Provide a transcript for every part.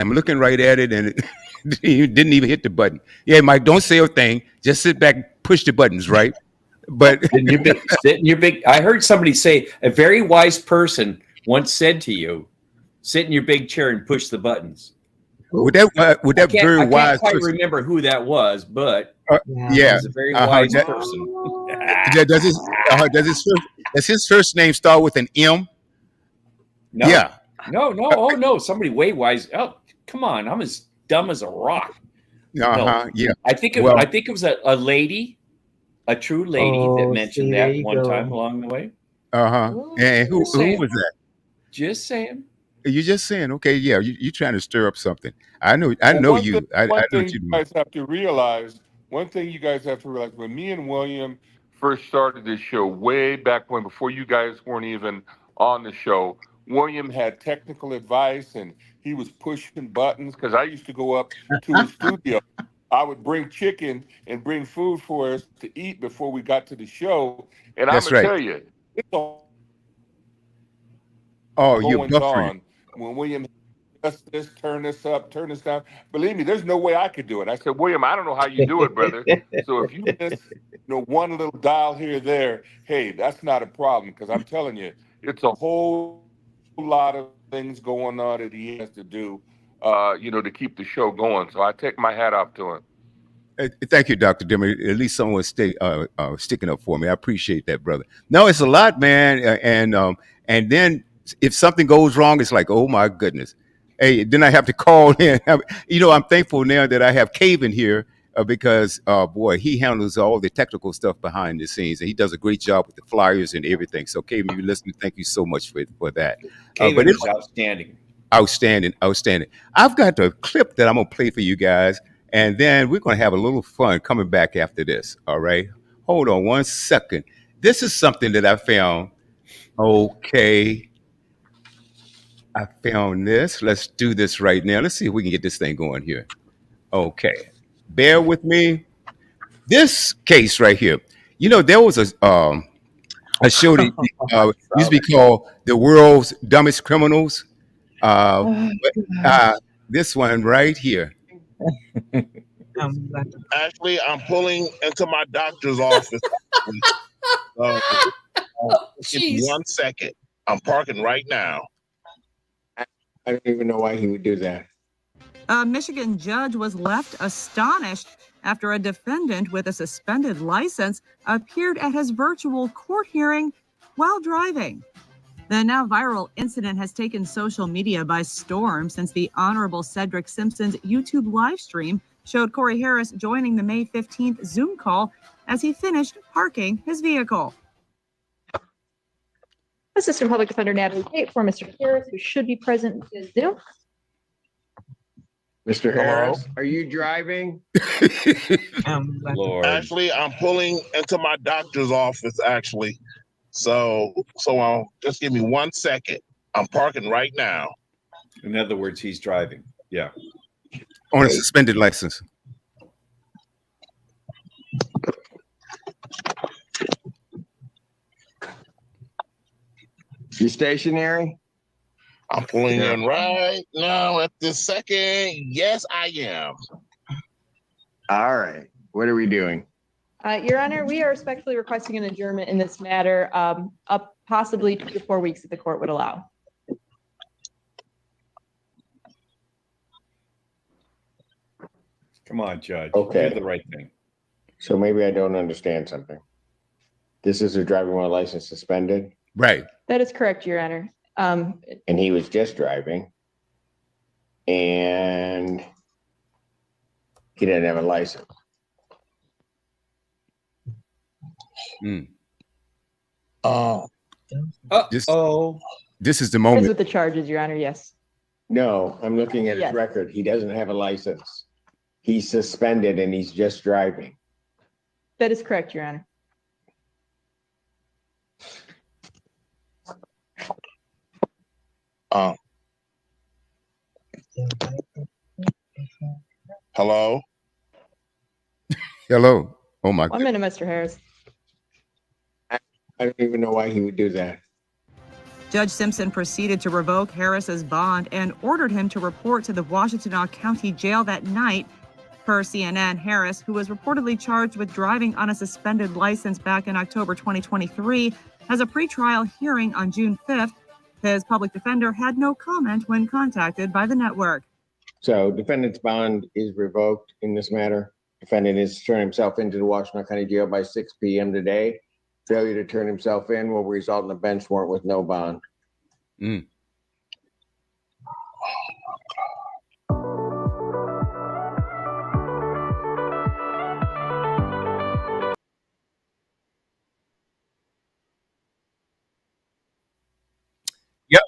I'm looking right at it, and it didn't even hit the button. Yeah, Mike, don't say a thing. Just sit back, and push the buttons, right? But Sit in your big. I heard somebody say a very wise person once said to you, "Sit in your big chair and push the buttons." would that very I can't wise quite person? remember who that was, but Yeah. it Yeah. was a very Uh-huh. wise person. Does his first name start with an M? No, Yeah. no. Oh no, somebody way wise. Oh, come on, I'm as dumb as a rock. No, Uh-huh. Yeah. I Well, think it was a lady, a true lady that Oh, mentioned see, there that you one time go. along the way. uh-huh. And who Just who saying. was that? Just saying. You just saying, okay, yeah, you trying to stir up something. I Well, know you. I know one what thing you're you doing. guys have to realize, when me and William first started this show, way back when, before you guys weren't even on the show, William had technical advice and he was pushing buttons because I used to go up to his studio. I would bring chicken and bring food for us to eat before we got to the show. And I'm That's gonna right. tell you, it's all Oh, you're goings buffering. on when William does this, turn this up, turn this down. Believe me, there's no way I could do it. I said, William, I don't know how you do it, brother. So if you miss, one little dial here or there, hey, that's not a problem because I'm telling you, it's a whole lot of things going on that he has to do, to keep the show going. So I take my hat off to him. Thank you, Dr. Dimmer. At least someone sticking up for me. I appreciate that, brother. No, it's a lot, man. And then if something goes wrong, it's like, oh my goodness. Hey, then I have to call in. I'm thankful now that I have Cave in here because, boy, he handles all the technical stuff behind the scenes, and he does a great job with the flyers and everything. So, Cave, if you're listening, thank you so much for that. But Caven it's is outstanding. outstanding, outstanding. I've got a clip that I'm gonna play for you guys, and then we're gonna have a little fun coming back after this. All right, hold on one second. This is something that I found. Okay, I found this. Let's do this right now. Let's see if we can get this thing going here. Okay, bear with me. This case right here. There was a show that used to be called "The World's Dumbest Criminals." Uh, Oh, but gosh. this one right here. Like, Actually, I'm pulling into my doctor's office. So, just give me Jeez. 1 second. I'm parking right now. I don't even know why he would do that. A Michigan judge was left astonished after a defendant with a suspended license appeared at his virtual court hearing while driving. The now viral incident has taken social media by storm since the Honorable Cedric Simpson's YouTube live stream showed Corey Harris joining the May 15th Zoom call as he finished parking his vehicle. Assistant Public Defender Natalie Tate for Mr. Harris, who should be present in Zoom. Mr. Hello? Harris, are you driving? like, Lord. Actually, I'm pulling into my doctor's office, actually. So just give me 1 second. I'm parking right now. In other words, he's driving. Yeah. On a suspended license. You stationary? I'm pulling in right now at this second. Yes, I am. All right. What are we doing? Your Honor, we are respectfully requesting an adjournment in this matter, up possibly 2 to 4 weeks if the court would allow. Come on, Judge. Okay. Do the right thing. So maybe I don't understand something. This is a driving while license suspended, Right. That is correct, Your Honor. and he was just driving, and he didn't have a license. Mm. This Uh-oh. this is the As moment. with the charges, Your Honor, yes. No, I'm looking at his Yes. record. He doesn't have a license. He's suspended and he's just driving. That is correct, Your Honor. Hello? Hello. Oh my 1 goodness. minute, Mr. Harris. I don't even know why he would do that. Judge Simpson proceeded to revoke Harris's bond and ordered him to report to the Washtenaw County Jail that night. Per CNN, Harris, who was reportedly charged with driving on a suspended license back in October 2023, has a pretrial hearing on June 5th. His public defender had no comment when contacted by the network. So defendant's bond is revoked in this matter. Defendant is to turn himself into the Washtenaw County Jail by 6 p.m. today. Failure to turn himself in will result in a bench warrant with no bond. Mm. Yep.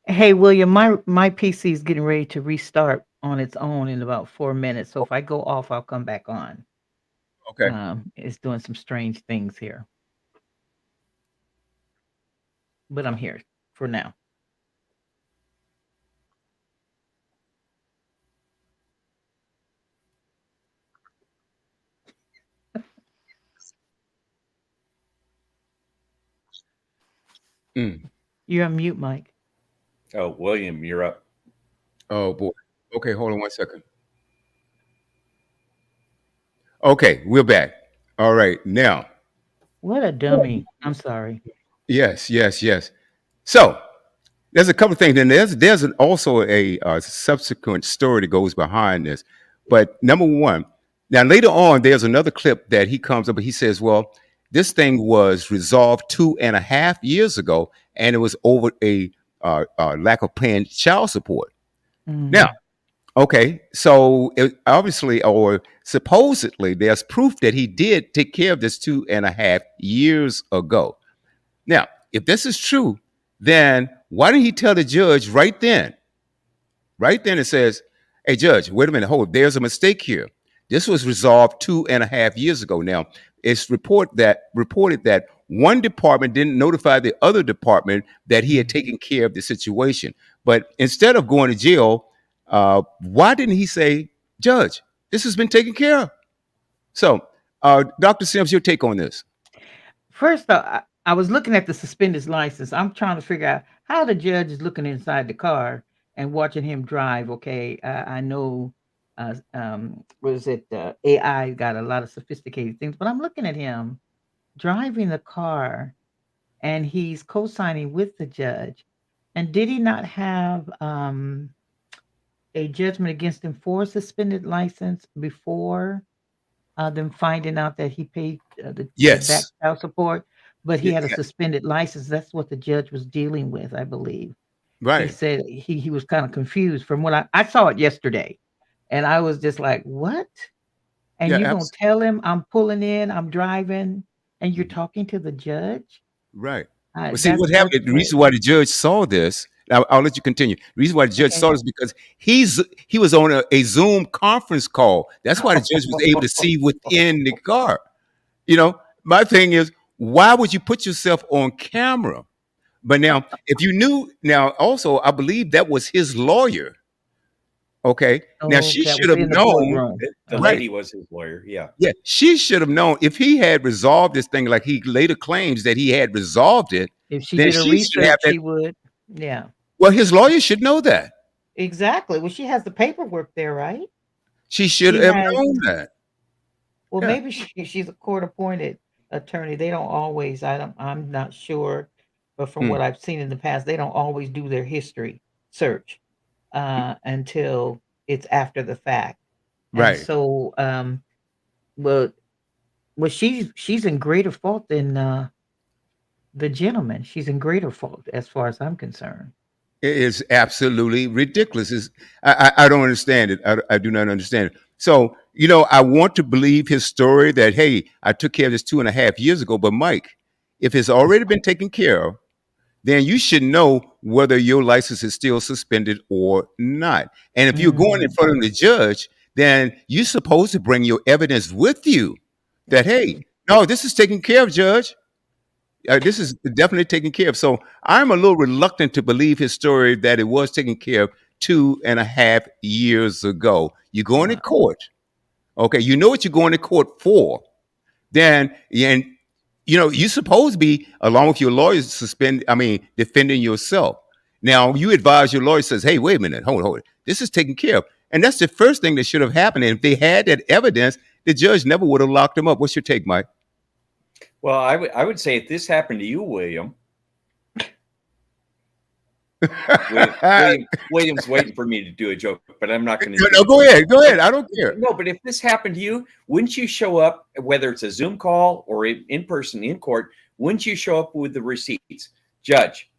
Hey, William, my PC is getting ready to restart on its own in about 4 minutes. So if I go off, I'll come back on. Okay. It's doing some strange things here. But I'm here for now. Mm. You're on mute, Mike. Oh, William, you're up. Oh boy. Okay, hold on 1 second. Okay, we're back. All right, now. What a dummy. I'm sorry. Yes. So there's a couple of things, and there's also a subsequent story that goes behind this. But number one, now later on, there's another clip that he comes up and he says, well, this thing was resolved 2.5 years ago, and it was over a lack of paying child support. Mhm. Now, okay, so obviously or supposedly there's proof that he did take care of this 2.5 years ago. Now, if this is true, then why didn't he tell the judge right then? Right then it says, hey, judge, wait a minute, hold, there's a mistake here. This was resolved 2.5 years ago. Now, it's reported that one department didn't notify the other department that he had taken care of the situation. But instead of going to jail, why didn't he say, judge, this has been taken care of? So, Dr. Sims, your take on this? First, I was looking at the suspended license. I'm trying to figure out how the judge is looking inside the car and watching him drive. Okay, I know, what is it? AI got a lot of sophisticated things, but I'm looking at him driving the car, and he's co-signing with the judge. And did he not have a judgment against him for a suspended license before them finding out that he paid the back Yes. child support? But he Yeah, had a suspended license. That's what the judge was dealing with, I believe. He right. said he was kind of confused from what I saw it yesterday. And I was just like, what? And Yeah, you're going to tell him I'm pulling in, I'm driving, and you're talking to the judge? right. Well, see, That's what happened, the reason why the judge saw this, I'll let you continue. The reason why the judge Okay. saw this is because he was on a Zoom conference call. That's why the judge was able to see within the car. You know, my thing is, why would you put yourself on camera? But now, if you knew, now also, I believe that was his lawyer. Okay. Now she Okay, I should was have in the known, courtroom. The right? lady was his lawyer. Yeah. Yeah, she should have known if he had resolved this thing, like he later claims that he had resolved it. If she Then did her she should have research, that. she would. Yeah, Well, his lawyer should know that. exactly. Well, she has the paperwork there, right? She should She have has. known that. Well, Yeah. maybe she's a court-appointed attorney. They don't always. I'm not sure, but from Hmm. what I've seen in the past, they don't always do their history search until it's after the fact. And Right. so, well, she's in greater fault than the gentleman. She's in greater fault as far as I'm concerned. It is absolutely ridiculous. I don't understand it. I do not understand it. So, I want to believe his story that, hey, I took care of this 2.5 years ago. But Mike, if it's already been taken care of, then you should know whether your license is still suspended or not. And if you're going in front of the judge, then you're supposed to bring your evidence with you that, hey, no, this is taken care of, judge. This is definitely taken care of. So I'm a little reluctant to believe his story that it was taken care of 2.5 years ago. You're going to court. Okay, you know what you're going to court for. Then, and you're supposed to be along with your lawyers defending yourself. Now you advise your lawyer says, hey, wait a minute, hold it. This is taken care of. And that's the first thing that should have happened. And if they had that evidence, the judge never would have locked him up. What's your take, Mike? Well, I would say if this happened to you, William, William's waiting for me to do a joke, but I'm not going to. No, go ahead. Go ahead. I don't care. No, but if this happened to you, wouldn't you show up, whether it's a Zoom call or in person in court, wouldn't you show up with the receipts? Judge,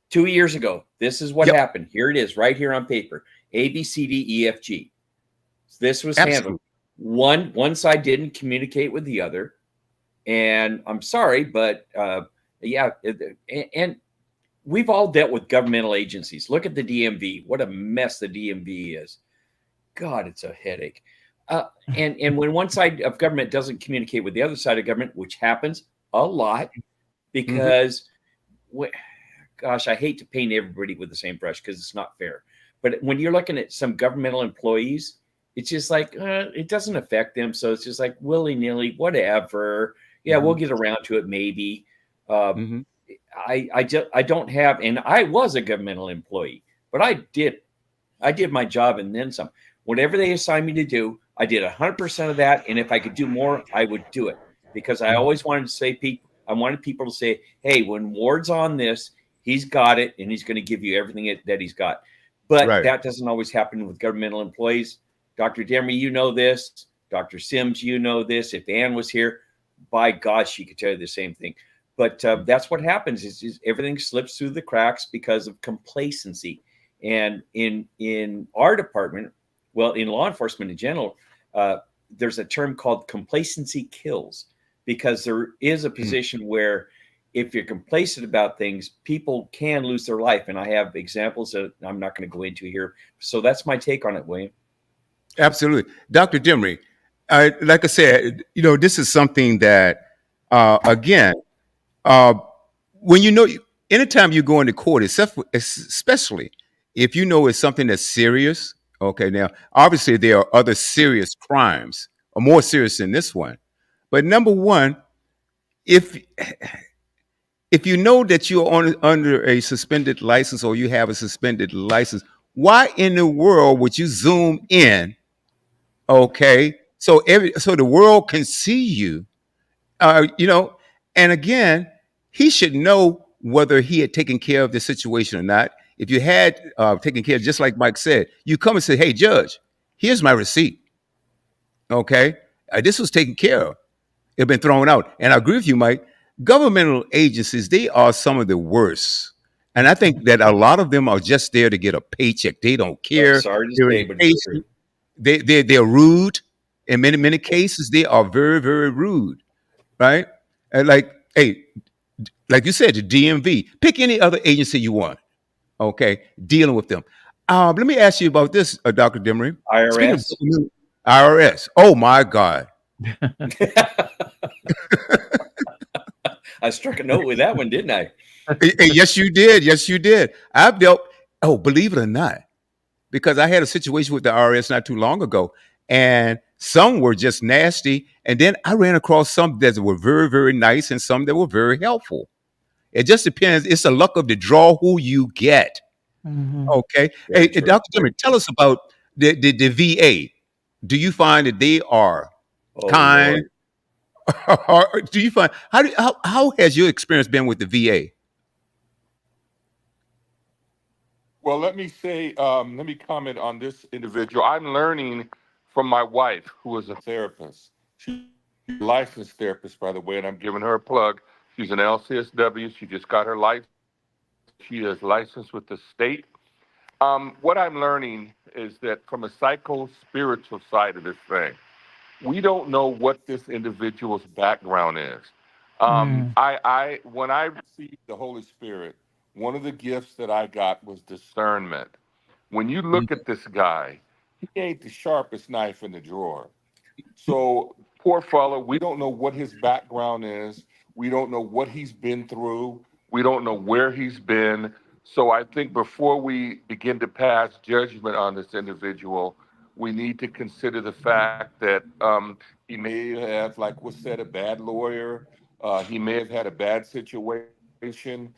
2 years ago, this is what happened. Here it is right here on paper. A, B, C, D, E, F, G. This was handled. One side didn't communicate with the other. And I'm sorry, but and we've all dealt with governmental agencies. Look at the DMV. What a mess the DMV is. God, it's a headache. And when one side of government doesn't communicate with the other side of government, which happens a lot, because, gosh, I hate to paint everybody with the same brush because it's not fair. But when you're looking at some governmental employees, it's just like it doesn't affect them. So it's just like willy-nilly, whatever. Yeah, we'll get around to it maybe. I don't have, and I was a governmental employee, but I did my job and then some. Whatever they assigned me to do, I did 100% of that. And if I could do more, I would do it, because I always wanted to say, I wanted people to say, hey, when Ward's on this, he's got it, and he's going to give you everything that he's got. But that doesn't always happen with governmental employees. Dr. Demery, you know this. Dr. Sims, you know this. If Ann was here, by God, she could tell you the same thing. But that's what happens is everything slips through the cracks because of complacency. And in our department, well, in law enforcement in general, there's a term called complacency kills, because there is a position where if you're complacent about things, people can lose their life. And I have examples that I'm not going to go into here. So that's my take on it, William. Absolutely. Dr. Demery, like I said, this is something that, again, when anytime you go into court, especially if you know it's something that's serious, okay, now, obviously there are other serious crimes, or more serious than this one. But number one, if you know that you're under a suspended license, or you have a suspended license, why in the world would you zoom in? Okay, so the world can see you, and again, he should know whether he had taken care of the situation or not. If you had taken care, just like Mike said, you come and say, hey, judge, here's my receipt. Okay, this was taken care of. It's been thrown out. And I agree with you, Mike. Governmental agencies, they are some of the worst. And I think that a lot of them are just there to get a paycheck. They don't care. I'm sorry to say, but it's true. They're rude. In many cases, they are very, very rude, right? And like you said, the DMV. Pick any other agency you want, okay, dealing with them. Let me ask you about this, Dr. Demery. IRS. IRS. Oh, my God. I struck a note with that one, didn't I? Yes, you did. Yes, you did. I've dealt, believe it or not, because I had a situation with the IRS not too long ago, and some were just nasty. And then I ran across some that were very, very nice, and some that were very helpful. It just depends. It's the luck of the draw who you get. Okay. Hey, Dr. Demery, tell us about the VA. Do you find that they are kind? Or do you find how has your experience been with the VA? Well, let me comment on this individual. I'm learning from my wife, who is a therapist. She's a licensed therapist, by the way, and I'm giving her a plug. She's an LCSW. She just got her license. She is licensed with the state. What I'm learning is that from a psycho-spiritual side of this thing, we don't know what this individual's background is. When I received the Holy Spirit, one of the gifts that I got was discernment. When you look at this guy, he ain't the sharpest knife in the drawer. So, poor fellow, we don't know what his background is. We don't know what he's been through. We don't know where he's been. So I think before we begin to pass judgment on this individual, we need to consider the fact that he may have, like was said, a bad lawyer. He may have had a bad situation.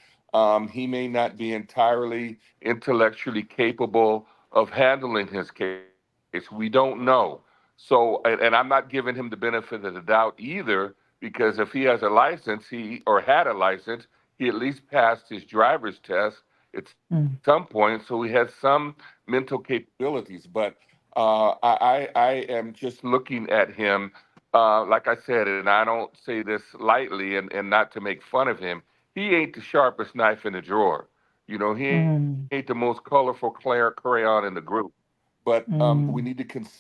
He may not be entirely intellectually capable of handling his case. We don't know. So, and I'm not giving him the benefit of the doubt either, because if he has a license, he or had a license, he at least passed his driver's test at some Mm, point, so he has some mental capabilities. But I am just looking at him, like I said, and I don't say this lightly and not to make fun of him. He ain't the sharpest knife in the drawer. You know, he ain't the most mm, colorful crayon in the group. But we need to mm, consider,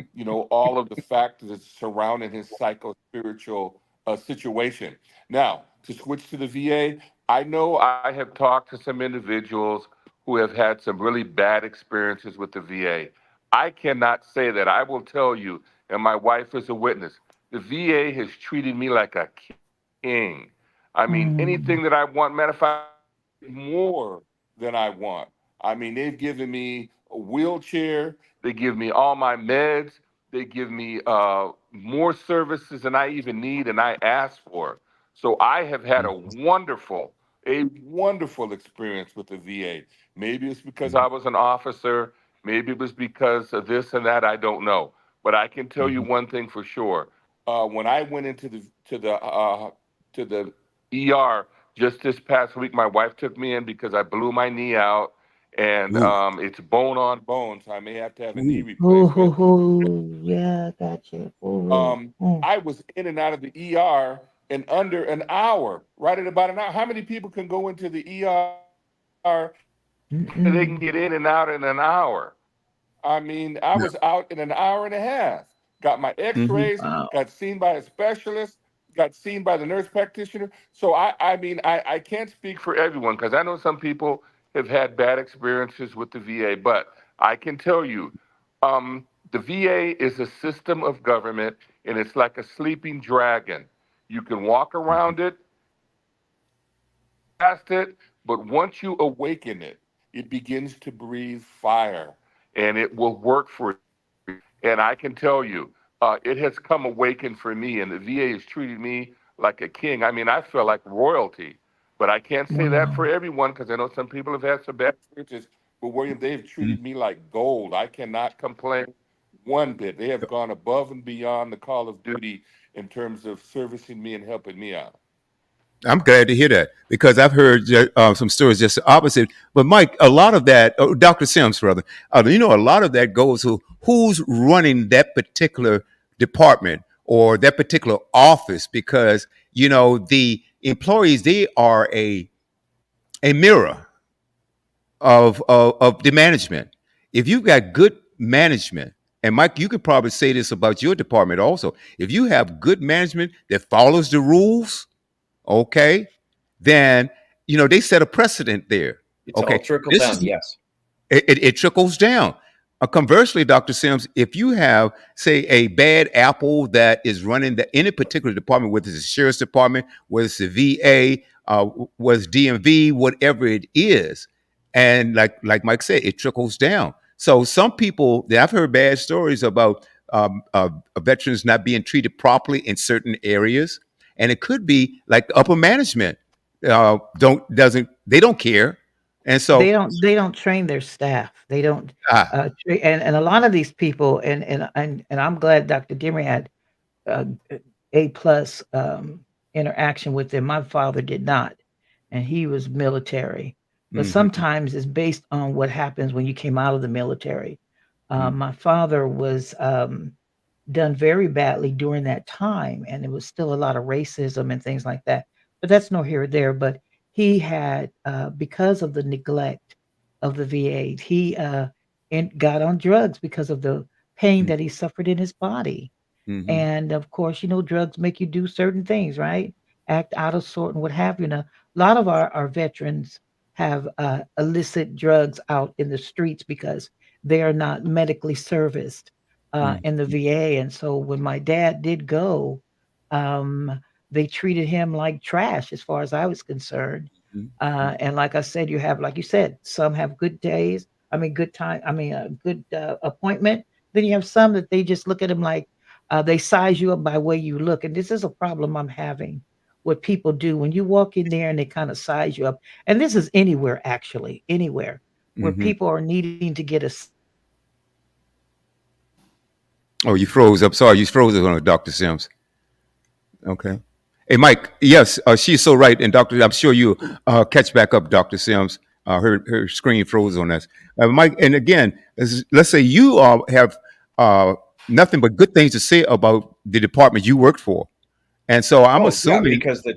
all of the factors surrounding his psycho spiritual situation. Now, to switch to the VA, I know I have talked to some individuals who have had some really bad experiences with the VA. I cannot say that. I will tell you, and my wife is a witness, the VA has treated me like a king. I mean, anything that mm, I want, matter of fact, more than I want. I mean, they've given me a wheelchair, they give me all my meds, they give me more services than I even need and I ask for. So I have had a wonderful experience with the VA. Maybe it's because I was an officer, maybe it was because of this and that, I don't know. But I can tell you Mhm. one thing for sure. When I went into the ER just this past week, my wife took me in because I blew my knee out, and Ooh, it's bone on bone, so I may have to have a knee ooh. oh, ho, replacement. ho, yeah, gotcha. Oh, mm, I was in and out of the ER in under an hour, right at about an hour. How many people can go into the ER and they can get in and out in an hour? I mean, I was out in an hour and a half. Got my x-rays, Mm-hmm. got seen by a specialist, got seen by the nurse practitioner. So I can't speak for everyone because I know some people have had bad experiences with the VA, but I can tell you, the VA is a system of government and it's like a sleeping dragon. You can walk around it, you can walk past it, but once you awaken it, it begins to breathe fire and it will work for you. And I can tell you, it has come awakened for me, and the VA has treated me like a king. I mean, I feel like royalty. But I can't say that for wow. everyone because I know some people have had some bad experiences. But William, they have treated me like gold. I cannot complain one bit. They have gone above and beyond the call of duty in terms of servicing me and helping me out. I'm glad to hear that because I've heard some stories just the opposite. But Mike, a lot of that, Dr. Sims, brother, a lot of that goes to who's running that particular department or that particular office because the employees they are a mirror of the management. If you've got good management, and Mike, you could probably say this about your department also. If you have good management that follows the rules, okay, then they set a precedent there. It's all Okay, trickle this down. is Yes. it trickles down. Conversely, Dr. Sims, if you have, say, a bad apple that is running any particular department, whether it's the sheriff's department, whether it's the VA, whether it's DMV, whatever it is, and like Mike said, it trickles down. So some people that I've heard bad stories about veterans not being treated properly in certain areas, and it could be like the upper management they don't care, and so They don't train their staff. They don't, ah, and a lot of these people, and I'm glad Dr. Demery had uh, A plus interaction with them. My father did not, and he was military. But mhm, sometimes it's based on what happens when you came out of the military. mhm, My father was done very badly during that time, and there was still a lot of racism and things like that. But that's no here or there. But he had, because of the neglect of the VA, he got on drugs because of the pain mhm, that he suffered in his body. mhm, And of course, drugs make you do certain things, right? Act out of sort and what have you. Now, a lot of our veterans have illicit drugs out in the streets because they are not medically serviced mhm, in the VA. And so when my dad did go, um, they treated him like trash as far as I was concerned. mhm, mhm, And like I said, you have, like you said, some have good days. I mean, good time. I mean, a good appointment. Then you have some that they just look at him like they size you up by way you look. And this is a problem I'm having what people do when you walk in there and they kind of size you up. And this is anywhere, actually, anywhere where Hmm. people are needing to get a Oh, you froze up. Sorry, you froze on Dr. Sims. Okay. Hey, Mike. Yes, she's so right. And Doctor, I'm sure you catch back up, Dr. Sims. Her screen froze on us. Mike, and again, let's say you have uh, nothing but good things to say about the department you worked for. And so I'm Oh yeah, assuming, because the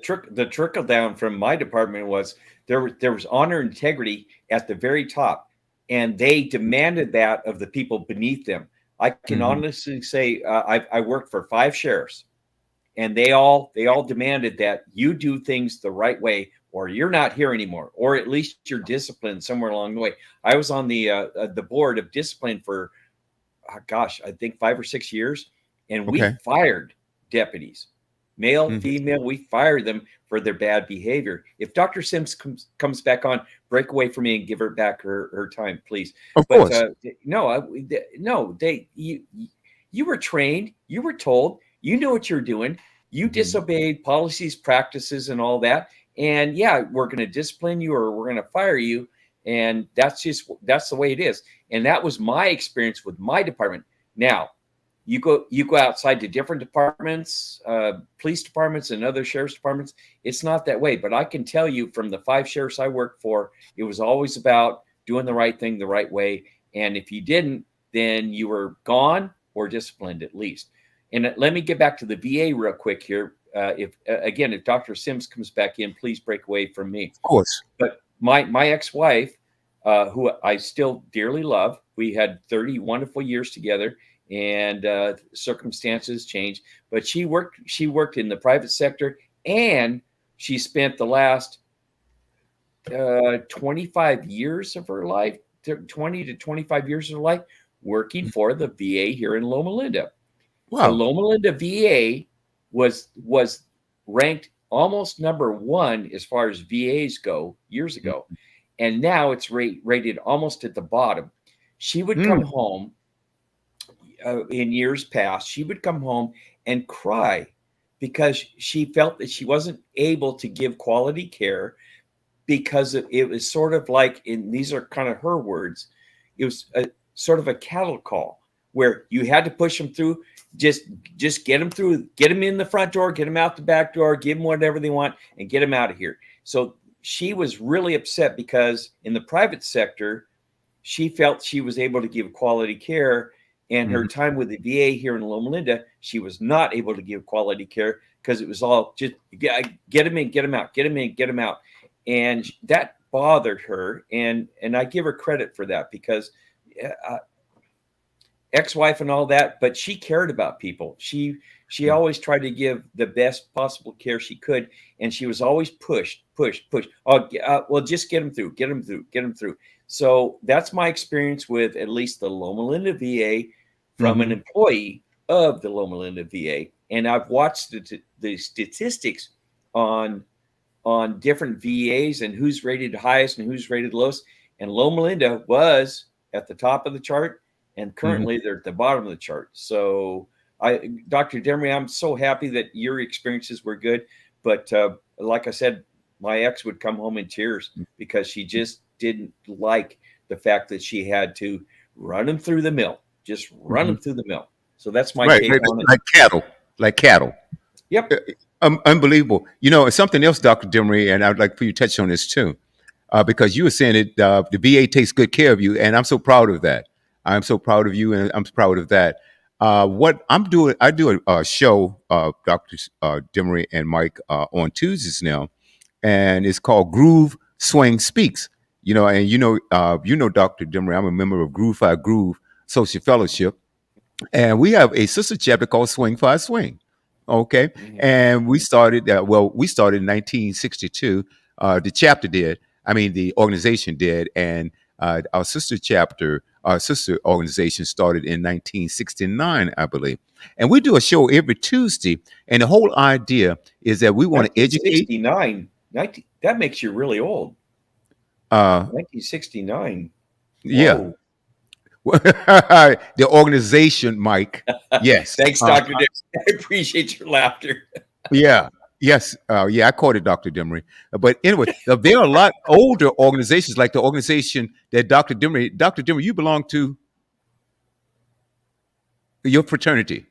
trickle down from my department was there was honor and integrity at the very top, and they demanded that of the people beneath them. I can Mhm. honestly say I worked for 5 sheriffs, and they all demanded that you do things the right way, or you're not here anymore, or at least you're disciplined somewhere along the way. I was on the board of discipline for gosh, I think 5 or 6 years, and we okay. fired deputies, male, Mhm. female. We fired them for their bad behavior. If Dr. Sims comes back on, break away from me and give her back her time, please. Of But course. no, no, you were trained, you were told, you knew what you're doing. You Mhm. disobeyed policies, practices, and all that. And yeah, we're going to discipline you or we're going to fire you. And that's the way it is. And that was my experience with my department. Now, you go outside to different departments, police departments, and other sheriff's departments. It's not that way. But I can tell you from the 5 sheriffs I worked for, it was always about doing the right thing the right way. And if you didn't, then you were gone or disciplined at least. And let me get back to the VA real quick here. If Dr. Sims comes back in, please break away from me. Of course. But my ex-wife, who I still dearly love, we had 30 wonderful years together, and circumstances changed. But she worked in the private sector, and she spent the last 25 years of her life, 20 to 25 years of her life, working for the VA here in Loma Linda. The Wow. Loma Linda VA was ranked almost number one as far as VAs go years ago, and now it's rated almost at the bottom. She would Mm. come home in years past. She would come home and cry because she felt that she wasn't able to give quality care because it was sort of like, and these are kind of her words, it was a sort of a cattle call where you had to push them through, just get them through, get them in the front door, get them out the back door, give them whatever they want, and get them out of here. So she was really upset because in the private sector, she felt she was able to give quality care. And her Mhm. time with the VA here in Loma Linda, she was not able to give quality care because it was all just get them in, get them out, get them in, get them out. And that bothered her. And I give her credit for that because uh, ex-wife and all that, but she cared about people. She always tried to give the best possible care she could, and she was always pushed. Oh, well, just get them through, get them through, get them through. So that's my experience with at least the Loma Linda VA from an Mhm. employee of the Loma Linda VA, and I've watched the statistics on different VAs and who's rated highest and who's rated lowest. And Loma Linda was at the top of the chart, and Mhm. currently they're at the bottom of the chart. So, Dr. Demery, I'm so happy that your experiences were good. But like I said, my ex would come home in tears because she just didn't like the fact that she had to run them through the mill, just run them Mhm. through the mill. So that's my Right. take Right. on it. Like cattle. Like cattle. Yep. Unbelievable. Something else, Dr. Demery, and I'd like for you to touch on this too, because you were saying it, the VA takes good care of you, and I'm so proud of that. I'm so proud of you, and I'm proud of that. What I'm doing, I do a show, Dr. Demery and Mike, on Tuesdays now, and it's called Groove Swing Speaks. And Dr. Demery, I'm a member of Groove Five Groove Social Fellowship, and we have a sister chapter called Swing Five Swing. Okay, Mhm. and we started. We started in 1962. The chapter did. I mean, the organization did, and our sister chapter, our sister organization started in 1969, I believe. And we do a show every Tuesday, and the whole idea is that we want to educate. 1969. That makes you really old. Uh, 1969. yeah, Whoa. the organization, Mike. Yes. Thanks, Dr. Dix. I appreciate your laughter. Yeah. Yes, yeah, I called it Dr. Demery. But anyway, there are a lot older organizations like the organization that Dr. Demery, you belong to your fraternity.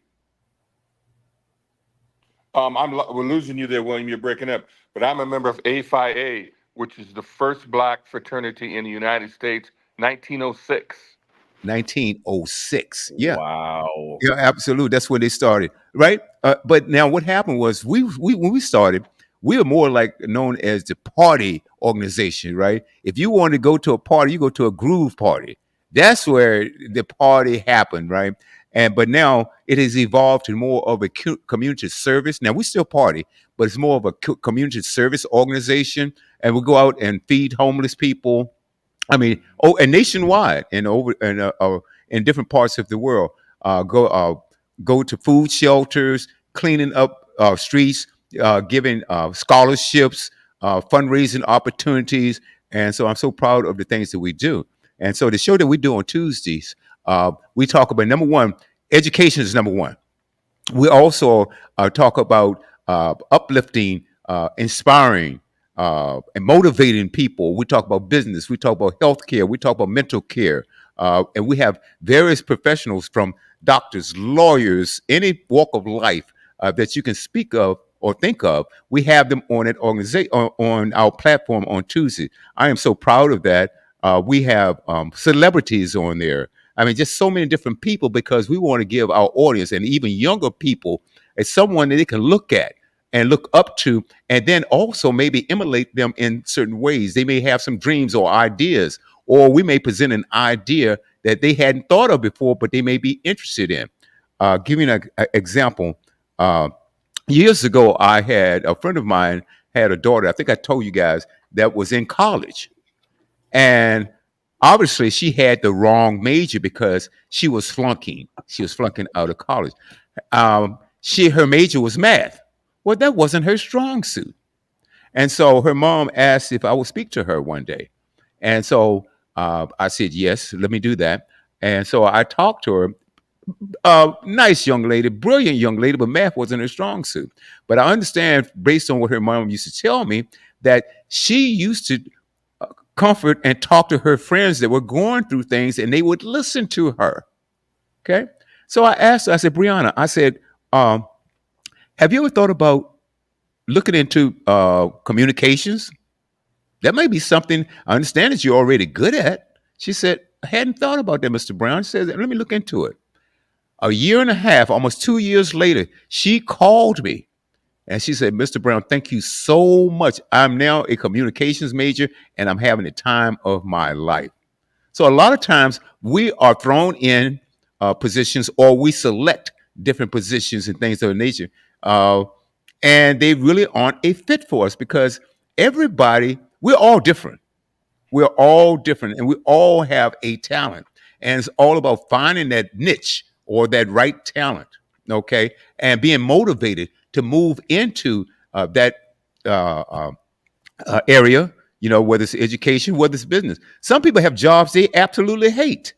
We're losing you there, William. You're breaking up. But I'm a member of A Phi A, which is the first black fraternity in the United States, 1906. 1906. Yeah. Wow. Yeah, absolutely. That's where they started, right? But now what happened was we when we started, we were more like known as the party organization, right? If you wanted to go to a party, you go to a groove party. That's where the party happened, right? And but now it has evolved to more of a community service. Now we still party, but it's more of a community service organization, and we go out and feed homeless people. I mean, oh, and nationwide and over and in different parts of the world, uh, go uh, go to food shelters, cleaning up streets, giving scholarships, fundraising opportunities, and so I'm so proud of the things that we do. And so the show that we do on Tuesdays, we talk about number one, education is number one. We also talk about uplifting, inspiring, and motivating people. We talk about business. We talk about healthcare. We talk about mental care. And we have various professionals from doctors, lawyers, any walk of life that you can speak of or think of. We have them on it on our platform on Tuesday. I am so proud of that. We have celebrities on there. I mean, just so many different people because we want to give our audience and even younger people as someone that they can look at and look up to, and then also maybe emulate them in certain ways. They may have some dreams or ideas, or we may present an idea that they hadn't thought of before, but they may be interested in. Giving an example, uh, years ago, I had a friend of mine had a daughter. I think I told you guys that was in college, and obviously she had the wrong major because she was flunking. She was flunking out of college. Her major was math. Well, that wasn't her strong suit. And so her mom asked if I would speak to her one day. And so I said, yes, let me do that. And so I talked to her. Nice young lady, brilliant young lady, but math wasn't her strong suit. But I understand, based on what her mom used to tell me, that she used to comfort and talk to her friends that were going through things and they would listen to her. Okay. So I asked her, I said, Brianna, I said, have you ever thought about looking into communications? That might be something I understand that you're already good at. She said, I hadn't thought about that, Mr. Brown. She said, let me look into it. A year and a half, almost 2 years later, she called me and she said, Mr. Brown, thank you so much. I'm now a communications major and I'm having the time of my life. So a lot of times we are thrown in positions or we select different positions and things of that nature. And they really aren't a fit for us because we're all different. We're all different and we all have a talent. And it's all about finding that niche or that right talent, okay? And being motivated to move into that area, whether it's education, whether it's business. Some people have jobs they absolutely hate.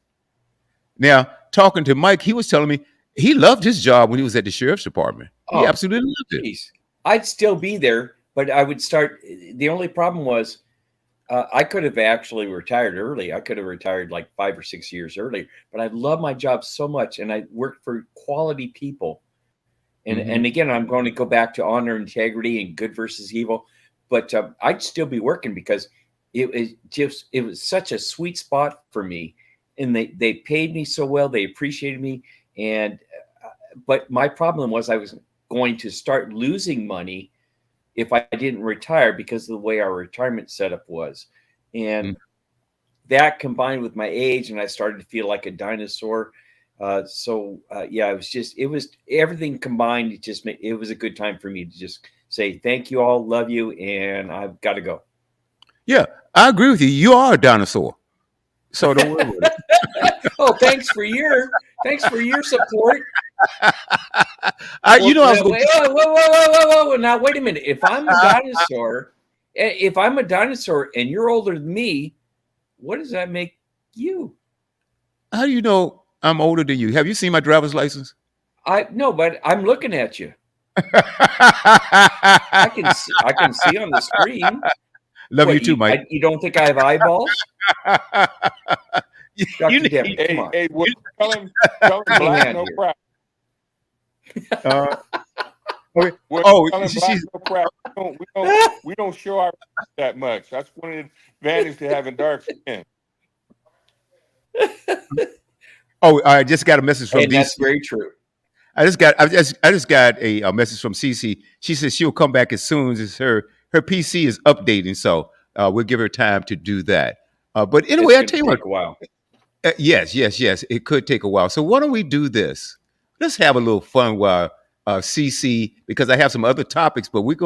Now, talking to Mike, he was telling me he loved his job when he was at the sheriff's department. He Oh, absolutely loved it. geez. I'd still be there, but I would start. The only problem was I could have actually retired early. I could have retired like 5 or 6 years earlier, but I love my job so much and I worked for quality people. And again, I'm going to go back to honor, integrity, and good versus evil. But I'd still be working because it was such a sweet spot for me, and they paid me so well. They appreciated me, and but my problem was I was going to start losing money if I didn't retire because of the way our retirement setup was, and that combined with my age, and I started to feel like a dinosaur. Yeah, it was everything combined. It was a good time for me to just say thank you all, love you, and I've got to go. Yeah, I agree with you. You are a dinosaur. So don't worry about it. Oh, thanks for your support. I was going Whoa. Now wait a minute. If I'm a dinosaur and you're older than me, what does that make you? How do you know I'm older than you? Have you seen my driver's license? No, but I'm looking at you. I can see on the screen. Love What, you too, Mike. you don't think I have eyeballs? Dr. need- Debbie, come on. Hey, well, tell him Give me a black hand no here. crap. okay. Well, Oh, tell him black she's no crap. We don't show our that much. That's one of the advantages to having dark skin. oh, I just got a message from And that's DC. very true. I just got a message from Cece. She says she'll come back as soon as her PC is updating. So we'll give her time to do that. But It's anyway, I going tell to you what. take a while. Yes. It could take a while. So why don't we do this? Let's have a little fun while CC, because I have some other topics, but we're going